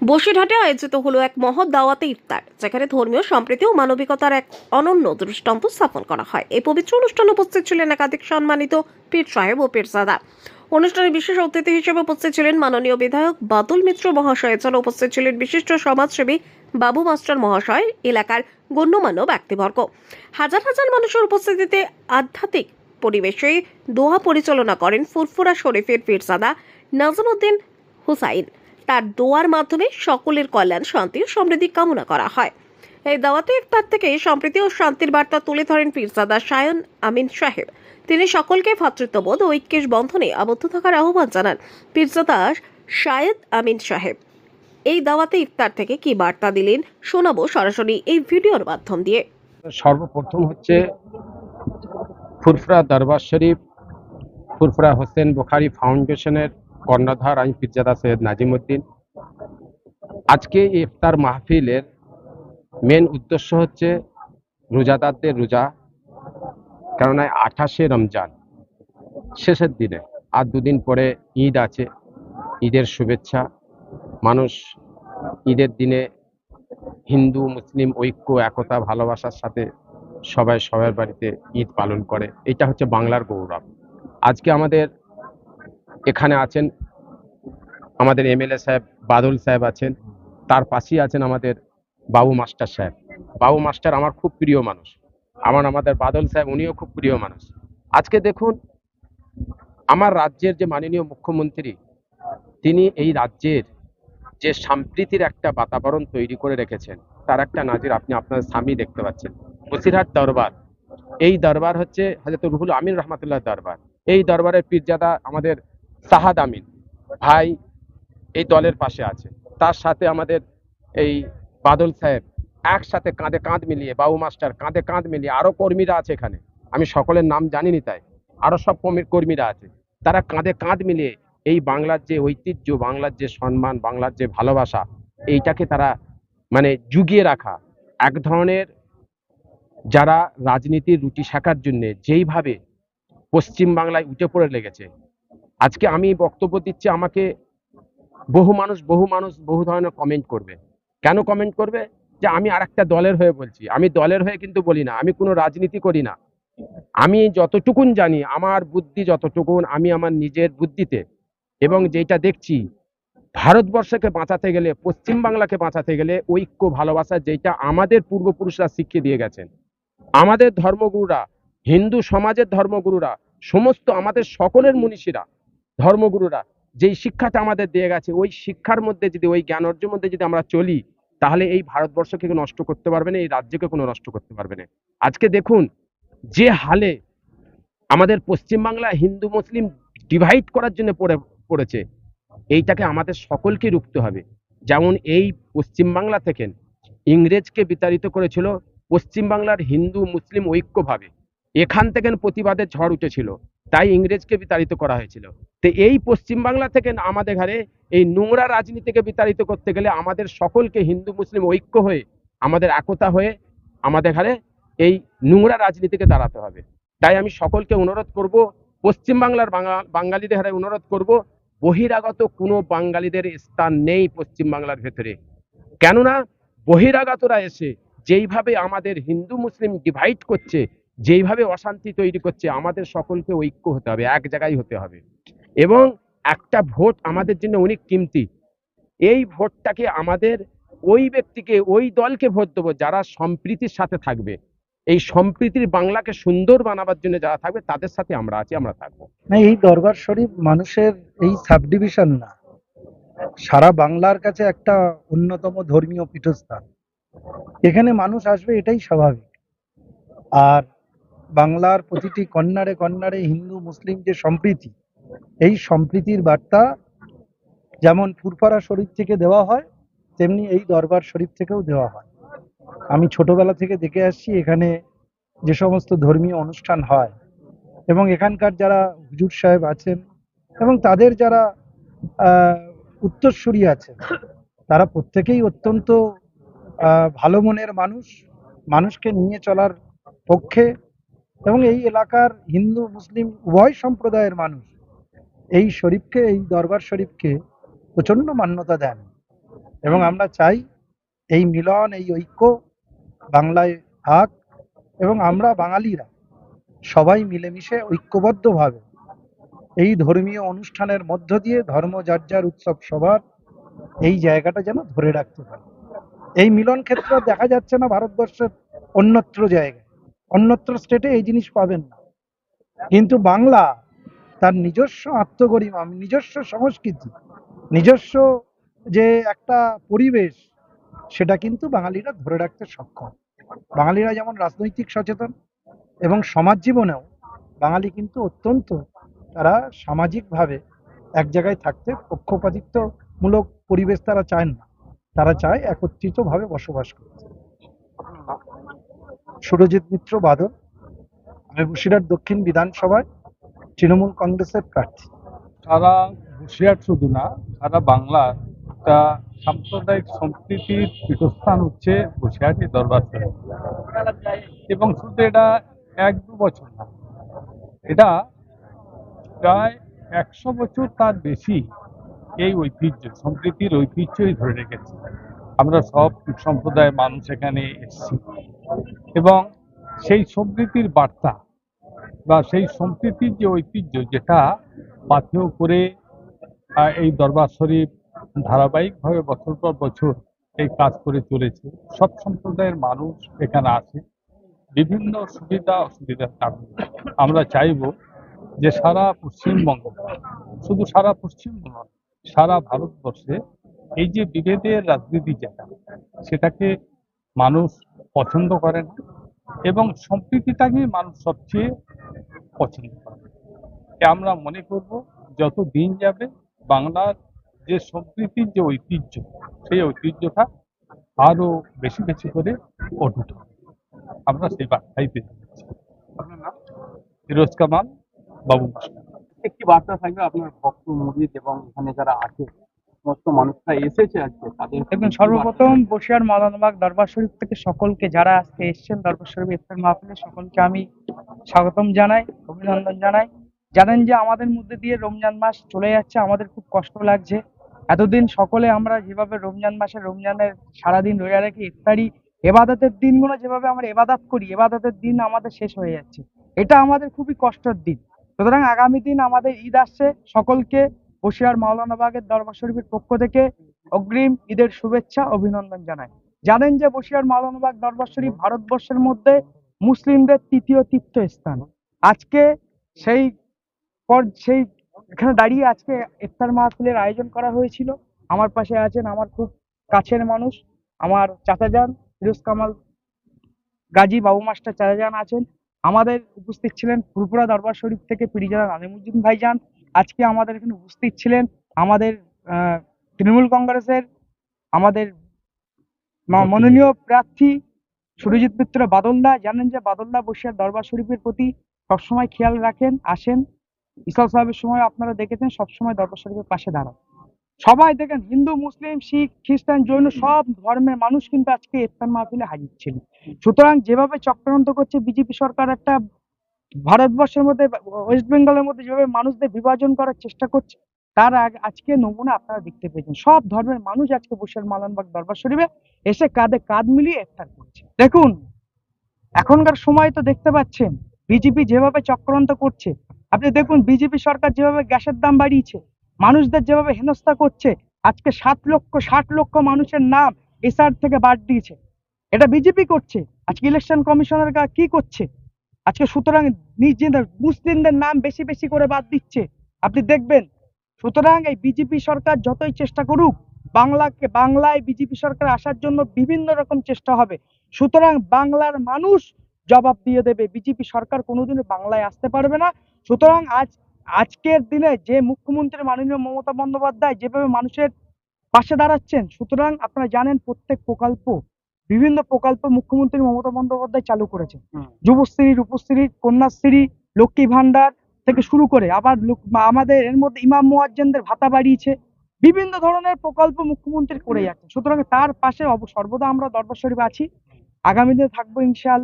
বসিরহাটে আয়োজিত হলো এক মহৎ দাওয়াতে ইফতার, যেখানে ধর্মীয় সম্প্রীতি ও মানবিকতার এক অনন্য দৃষ্টান্ত স্থাপন করা হয়। এই পবিত্র অনুষ্ঠানে উপস্থিত ছিলেন একাধিক সম্মানিত পীর সাহেব ও পীরজাদা। অনুষ্ঠানে বিশেষ অতিথি হিসেবে উপস্থিত ছিলেন মাননীয় বিধায়ক বাদল মিত্র মহাশয়। এছাড়া উপস্থিত ছিলেন বিশিষ্ট সমাজসেবী বাবু মাস্টার মহাশয়, এলাকার গণ্যমান্য ব্যক্তিবর্গ। হাজার হাজার মানুষের উপস্থিতিতে আধ্যাত্মিক পরিবেশে দোয়া পরিচালনা করেন ফুরফুরা শরীফের পীরজাদা নাজিমউদ্দিন হুসাইন। তার দোয়ার মাধ্যমে সকলের কল্যাণ, শান্তি ও সমৃদ্ধি কামনা করা হয়। এই দাওয়াতে ইফতার থেকে সম্প্রীতি ও শান্তির বার্তা তুলে ধরেন পীরজাদা শায়ন আমিন সাহেব। তিনি সকলকে ভ্রাতৃত্ববোধ ও ঐক্যের বন্ধনে আবদ্ধ থাকার আহ্বান জানান। পীরজাদা শায়দ আমিন সাহেব এই দাওয়াতে ইফতার থেকে কি বার্তা দিলেন শোনাবো সরাসরি এই ভিডিওর মাধ্যম দিয়ে। সর্বপ্রথম হচ্ছে ফুরফুরা দরবার শরীফ ফুরফুরা হোসেন বুখারী ফাউন্ডেশনের কর্ণধার আমি পীরজাদা সৈয়দ নাজিমউদ্দিন। আজকে এই ইফতার মাহফিলের মেন উদ্দেশ্য হচ্ছে রোজাদারদের রোজা, কেননা 28শে রমজান শেষের দিনে, আর দুদিন পরে ঈদ আছে। ঈদের শুভেচ্ছা। মানুষ ঈদের দিনে হিন্দু মুসলিম ঐক্য, একতা, ভালোবাসার সাথে সবাই সবার বাড়িতে ঈদ পালন করে। এটা হচ্ছে বাংলার গৌরব। আজকে আমাদের এখানে আছেন আমাদের এমএলএ সাহেব বাদল সাহেব আছেন, তার পাশেই আছেন আমাদের বাবু মাস্টার সাহেব। বাবু মাস্টার আমার খুব প্রিয় মানুষ, আমাদের বাদল সাহেব উনিও খুব প্রিয় মানুষ। আজকে দেখুন, আমার রাজ্যের যে মাননীয় মুখ্যমন্ত্রী, তিনি এই রাজ্যের যে সম্প্রীতির একটা বাতাবরণ তৈরি করে রেখেছেন, তার একটা নাজির আপনি আপনার সামনেই দেখতে পাচ্ছেন। বসিরহাট দরবার, এই দরবার হচ্ছে হযরত রুহুল আমিন রহমাতুল্লাহ দরবার। এই দরবারের পীরজাদা আমাদের সাহাদ আমিন ভাই এই দলের পাশে আছে। তার সাথে আমাদের এই বাদল সাহেব একসাথে কাঁধে কাঁধ মিলিয়ে, বাবু মাস্টার কাঁধে কাঁধ মিলিয়ে, আরো কর্মীরা আছে এখানে, আমি সকলের নাম জানিনি, তাই আরো সব কর্মীরা আছে। তারা কাঁধে কাঁধ মিলিয়ে এই বাংলার যে ঐতিহ্য, বাংলার যে সম্মান, বাংলার যে ভালোবাসা, এইটাকে তারা মানে জুগিয়ে রাখা এক ধরনের, যারা রাজনীতির রুটি শেখার জন্য যেইভাবে পশ্চিম বাংলায় উঠে পড়ে লেগেছে। আজকে আমি বক্তব্য দিচ্ছি, আমাকে বহু মানুষ বহু ধরনের কমেন্ট করবে। কেন কমেন্ট করবে? যে আমি আর একটা দলের হয়ে বলছি। আমি দলের হয়ে কিন্তু বলি না, আমি কোনো রাজনীতি করি না। আমি যতটুকুন জানি, আমার বুদ্ধি যতটুকুন, আমি আমার নিজের বুদ্ধিতে এবং যেটা দেখছি, ভারতবর্ষকে বাঁচাতে গেলে, পশ্চিম বাংলাকে বাঁচাতে গেলে ঐক্য, ভালোবাসা, যেটা আমাদের পূর্বপুরুষরা শিখিয়ে দিয়ে গেছেন, আমাদের ধর্মগুরুরা, হিন্দু সমাজের ধর্মগুরুরা, সমস্ত আমাদের সকলের মনীষীরা, ধর্মগুরুরা যেই শিক্ষাটা আমাদের দিয়ে গেছে, ওই শিক্ষার মধ্যে যদি, ওই জ্ঞান অর্জনের মধ্যে যদি আমরা চলি, তাহলে এই ভারতবর্ষকে নষ্ট করতে পারবে না, এই রাজ্যকে কোনো নষ্ট করতে পারবে না। আজকে দেখুন যে হালে আমাদের পশ্চিমবাংলা হিন্দু মুসলিম ডিভাইড করার জন্য পড়েছে, এইটাকে আমাদের সকলকে রুখতে হবে। যেমন এই পশ্চিমবাংলা থেকে ইংরেজকে বিতাড়িত করেছিল পশ্চিমবাংলার হিন্দু মুসলিম ঐক্যভাবে, এখান থেকে প্রতিবাদের ঝড় উঠেছিল, তাই ইংরেজকে বিতাড়িত করা হয়েছিল। তো এই পশ্চিমবাংলা থেকে আমাদের ঘরে এই নোংরা রাজনীতিকে বিতাড়িত করতে গেলে আমাদের সকলকে হিন্দু মুসলিম ঐক্য হয়ে, আমাদের একতা হয়ে আমাদের ঘরে এই নোংরা রাজনীতিকে দাঁড়াতে হবে। তাই আমি সকলকে অনুরোধ করব, পশ্চিমবাংলার বাঙালিদের হারে অনুরোধ করব, বহিরাগত কোনো বাঙালিদের স্থান নেই পশ্চিমবাংলার ভেতরে। কেননা বহিরাগতরা এসে যেইভাবে আমাদের হিন্দু মুসলিম ডিভাইড করছে, যেইভাবে অশান্তি তৈরি করছে, আমাদের সকলকে ঐক্য হতে হবে, এক জায়গায় হতে হবে। এবং একটা ভোট আমাদের জন্য অনেক কিমতি। এই ভোটটাকে আমাদের ওই ব্যক্তিকে, ওই দলকে ভোট দেবো যারা সম্প্রীতির সাথে থাকবে। এই সম্প্রীতির বাংলাকে সুন্দর বানাবার জন্য যারা থাকবে, তাদের সাথে আমরা আছি, আমরা থাকবো। না, এই দরবার শরীফ মানুষের এই সাব ডিভিশন না, সারা বাংলার কাছে একটা অন্যতম ধর্মীয় পীঠস্থান। এখানে মানুষ আসবে, এটাই স্বাভাবিক। আর বাংলার প্রতিটি কন্যারে কন্যারে হিন্দু মুসলিম যে সম্প্রীতি, এই সম্প্রীতির বার্তা যেমন ফুরফুরা শরীফ থেকে দেওয়া হয়, তেমনি এই দরবার শরীফ থেকেও দেওয়া হয়। আমি ছোটবেলা থেকে দেখে আসছি এখানে যে সমস্ত ধর্মীয় অনুষ্ঠান হয়, এবং এখানকার যারা হুজুর সাহেব আছেন এবং তাদের যারা উত্তরসূরি আছেন, তারা প্রত্যেকেই অত্যন্ত ভালো মনের মানুষ, মানুষকে নিয়ে চলার পক্ষে, এবং এই এলাকার হিন্দু মুসলিম উভয় সম্প্রদায়ের মানুষ এই শরীফকে, এই দরবার শরীফকে প্রচন্ড মান্যতা দেন। এবং আমরা চাই এই মিলন, এই ঐক্য বাংলায় থাক এবং আমরা বাঙালিরা সবাই মিলেমিশে ঐক্যবদ্ধভাবে এই ধর্মীয় অনুষ্ঠানের মধ্য দিয়ে ধর্ম যার যার উৎসব সবার এই জায়গাটা যেন ধরে রাখতে পারে। এই মিলন ক্ষেত্র দেখা যাচ্ছে না ভারতবর্ষের অন্যত্র জায়গায়, অন্যত্র স্টেটে এই জিনিস পাবেন না, কিন্তু বাংলা তার নিজস্ব আত্মগরিমা, নিজস্ব সংস্কৃতি, নিজস্ব যে একটা পরিবেশ, সেটা কিন্তু বাঙালিরা ধরে রাখতে সক্ষম। বাঙালিরা যেমন রাজনৈতিক সচেতন এবং সমাজ জীবনেও বাঙালি কিন্তু অত্যন্ত, তারা সামাজিকভাবে এক জায়গায় থাকতে পক্ষপাতিত্বমূলক পরিবেশ তারা চায় না, তারা চায় একত্রিতভাবে বসবাস করতে। সুরজিৎ মিত্র বাদল, আমি বসিরহাট দক্ষিণ বিধানসভায় তৃণমূল কংগ্রেসের প্রার্থী। সারা বসিরহাট শুধু না, সারা বাংলার একটা সাম্প্রদায়িক সম্প্রীতির পীঠস্থান হচ্ছে বসিরহাটি দরবার শরীফ। এবং শুধু এটা 1-2 বছর না, এটা প্রায় 100 বছর তার বেশি এই ঐতিহ্য, সম্প্রীতির ঐতিহ্যই ধরে রেখেছে। আমরা সব সম্প্রদায়ের মানুষ এখানে এসেছি এবং সেই সম্প্রীতির বার্তা বা সেই সম্প্রীতির যে ঐতিহ্য, যেটা পাথেয় করে এই দরবার শরীফ ধারাবাহিকভাবে বছর পর বছর এই কাজ করে চলেছে। সব সম্প্রদায়ের মানুষ এখানে আসে বিভিন্ন সুবিধা অসুবিধার কারণে। আমরা চাইব যে সারা পশ্চিমবঙ্গ, শুধু সারা পশ্চিমবঙ্গ নয়, সারা ভারতবর্ষে এই যে বিভেদের রাজনীতি যেটা, সেটাকে মানুষ পছন্দ করে না এবং সম্প্রীতিটাকে মানুষ সবচেয়ে পছন্দ করে। আমরা মনে করব যত দিন যাবে বাংলার যে সম্প্রীতির যে ঐতিহ্য, সেই ঐতিহ্যটা আরো বেশি বেশি করে অটুট হবে। আমরা সেই বার্তাই পেতে যাচ্ছি। আপনার নাম? ফিরোজ কামাল, বাবু মাস্টার। একটি বার্তা থাকবে আপনার ভক্ত মুরিদ এবং এখানে যারা আছে সমস্ত মানুষরা এসেছে আজকে তাদের। দেখুন, সর্বপ্রথম বসিরহাট মাওলানাবাগ দরবার শরীফ থেকে সকলকে, যারা আজকে এসেছেন দরবার শরীফ ইফতার মাহফিলে, সকলকে আমি স্বাগতম জানাই, অভিনন্দন জানাই। জানেন যে আমাদের মধ্যে দিয়ে রমজান মাস চলে যাচ্ছে, আমাদের খুব কষ্ট লাগছে। এতদিন সকলে আমরা যেভাবে রমজান মাসে রমজানের সারাদিন রোজা রেখে ইফতারি এবাদতের দিনগুলো যেভাবে আমরা এবাদত করি, এবাদতের দিন আমাদের শেষ হয়ে যাচ্ছে, এটা আমাদের খুবই কষ্টের দিন। সুতরাং আগামী দিন আমাদের ঈদ আসছে, সকলকে বসিরহাট মাওলানাবাগের দরবার শরীফের পক্ষ থেকে অগ্রিম ঈদের শুভেচ্ছা, অভিনন্দন জানাই। জানেন যে বসিরহাট মাওলানাবাগ দরবার শরীফ ভারতবর্ষের মধ্যে মুসলিমদের তৃতীয় তীর্থস্থান। আজকে সেই এখানে দাঁড়িয়ে আজকে ইফতার মাহফিলের আয়োজন করা হয়েছিল। আমার পাশে আছেন আমার খুব কাছের মানুষ, আমার চাচাজান ফিরোজ কামাল গাজী, বাবু মাস্টার চাচাজান আছেন। আমাদের উপস্থিত ছিলেন ফুরফুরা দরবার শরীফ থেকে পিরিজালাল আলিমুদ্দিন ভাইজান। আজকে আমাদের এখানে উপস্থিত ছিলেন আমাদের তৃণমূল কংগ্রেসের আমাদের মনোনীয় প্রার্থী সুরজিৎ মিত্র বাদলদা। জানেন যে বাদলদা বসিরহাট দরবার শরীফের প্রতি সবসময় খেয়াল রাখেন, আসেন। ইসলাম সাহেবের সময় আপনারা দেখেছেন সবসময় দরবার শরীফের পাশে দাঁড়ান। সবাই দেখেন, হিন্দু, মুসলিম, শিখ, খ্রিস্টান, জৈন সব ধর্মের মানুষ কিন্তু আজকে ইফতার মাহফিলে হাজির ছিল। সুতরাং যেভাবে চক্রান্ত করছে বিজেপি সরকার, একটা ভারতবর্ষের মধ্যে, ওয়েস্ট বেঙ্গলের মধ্যে যেভাবে মানুষদের বিভাজন করার চেষ্টা করছে, তার আজকে নমুনা আপনারা দেখতে পেয়েছেন। সব ধর্মের মানুষ আজকে বসিরহাট মাওলানাবাগ দরবার শরীফে এসে কাঁধে কাঁধ মিলিয়ে ইফতার করছে। দেখুন, এখনকার সময় তো দেখতে পাচ্ছেন বিজেপি যেভাবে চক্রান্ত করছে। আপনি দেখুন, বিজেপি সরকার যেভাবে গ্যাসের দাম বাড়িয়েছে, মানুষদের যেভাবে হেনস্থা করছে, আজকে 60 লক্ষ মানুষের নাম এসআর থেকে বাদ দিয়েছে। এটা বিজেপি করছে। আজকে ইলেকশন কমিশনার কি করছে আজকে? সুতরাং নিজেদের মুসলিমদের নাম বেশি বেশি করে বাদ দিচ্ছে, আপনি দেখবেন। সুতরাং এই বিজেপি সরকার যতই চেষ্টা করুক, বাংলায় বিজেপি সরকার আসার জন্য বিভিন্ন রকম চেষ্টা হবে। সুতরাং বাংলার মানুষ জবাব দিয়ে দেবে, বিজেপি সরকার কোনোদিনও বাংলায় আসতে পারবে না। সুতরাং আজকের দিনে যে মুখ্যমন্ত্রী মাননীয় মমতা বন্দ্যোপাধ্যায় যেভাবে মানুষের পাশে দাঁড়াচ্ছেন, সুতরাং আপনারা জানেন বিভিন্ন প্রকল্প মুখ্যমন্ত্রী মমতা বন্দ্যোপাধ্যায় চালু করেছেন। যুবশ্রী, রূপশ্রী, কন্যাশ্রী, লক্ষ্মী ভান্ডার থেকে শুরু করে আবার আমাদের এর মধ্যে ইমাম মুয়াজ্জিনদের ভাতা বাড়িয়েছে। বিভিন্ন ধরনের প্রকল্প মুখ্যমন্ত্রী করে যাচ্ছেন। সুতরাং তার পাশে সর্বদা আমরা দরবার শরীফ আছি, আগামী দিনে থাকবো ইনশাআল্লাহ।